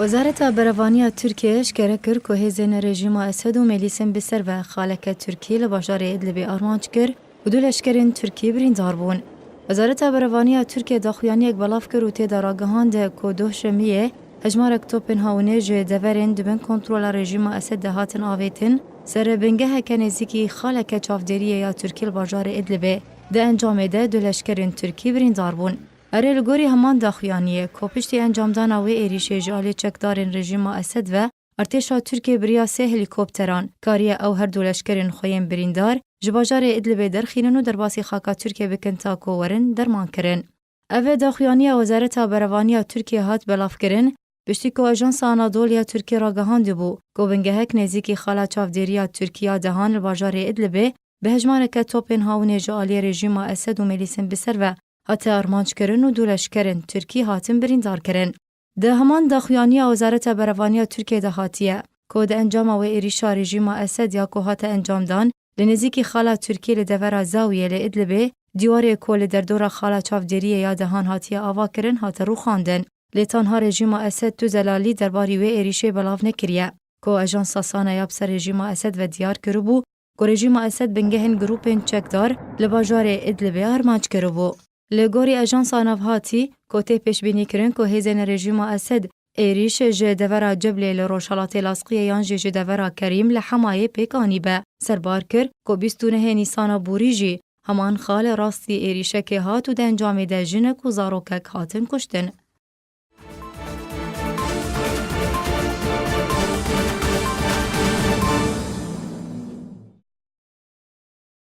وزارت برهانی ترکیه اشاره کرد که هزینه رژیم اسد و ملیسن بسر و خالق ترکی لباجار ادلب آرمانج کرد و دو لشکرین ترکی بریندار بون. وزارت برهانی ترکیه داخویانی یک بلاف کرد و تیدا راگهاند که دوشمیه هجمارک توپنهاونج دورین دبن کنترل رژیم اسد دهاتن آویتن سر بنگه کنیزیکی خالق چافدریه یا ترکی لباجار ادلب ده انجام ده دو لشکرین ترکی بریندار بون. اره لگوری همان داخویانیه که پشتی انجامدان و ایریشه جالی چکدارین رژیم اسد و ارتشا ترکیه بریا سه هلیکوپتران کاریه او هر دو لشکرین خویم بریندار جباجار ادلب درخینن و درباسی خاکا ترکیه بکن تا کوورن درمان کرن. اوه داخویانیه وزارت برهانی ترکیه هات بلاف کرن بشتی که اجانس آنادولیا ترکیه را گهاند بو که بنگهک نزیکی خالا چافدریا ترکیه دهان لباجار ادلب به هجمارک توپنهاون جالی رژیم اسد و ملیسن بسر و هات آرمانج کرن و دو لشکرین ترکی هاتن بریندار کرن. ده همان داخویانی وزارت برهانی ترکیه دهاتیه که ده انجام و ایریشا رژیم اسد یا که هات انجامدان لنزیکی خالا ترکیه لدور زاویه لادلب دیواری کل در دور خالا چافدریه یا دهان هاتیه آوا کرن هات رو خواندن. لیتانها رژیم اسد تو زلالی درباری و ایریشه بلاف نکریه که اجانس ساسانه یاب سر رژیم اسد و دیار کرو بو که رژیم اسد بنگهن گروپین چکدار لباجار ادلب آرمانج کرو بو. لگوری اجانس آنافهاتی که پیش بینی کرن که هزین رژیم اسد ایریش جدورا جبل لروشالات لاسقیه یان جدورا کریم لحمایه پیکانی به سربار کر که 29 نیسان بوریجی همان خال راستی ایریشه که هاتو ده انجام ده جنک و زاروکک هاتن کشتن.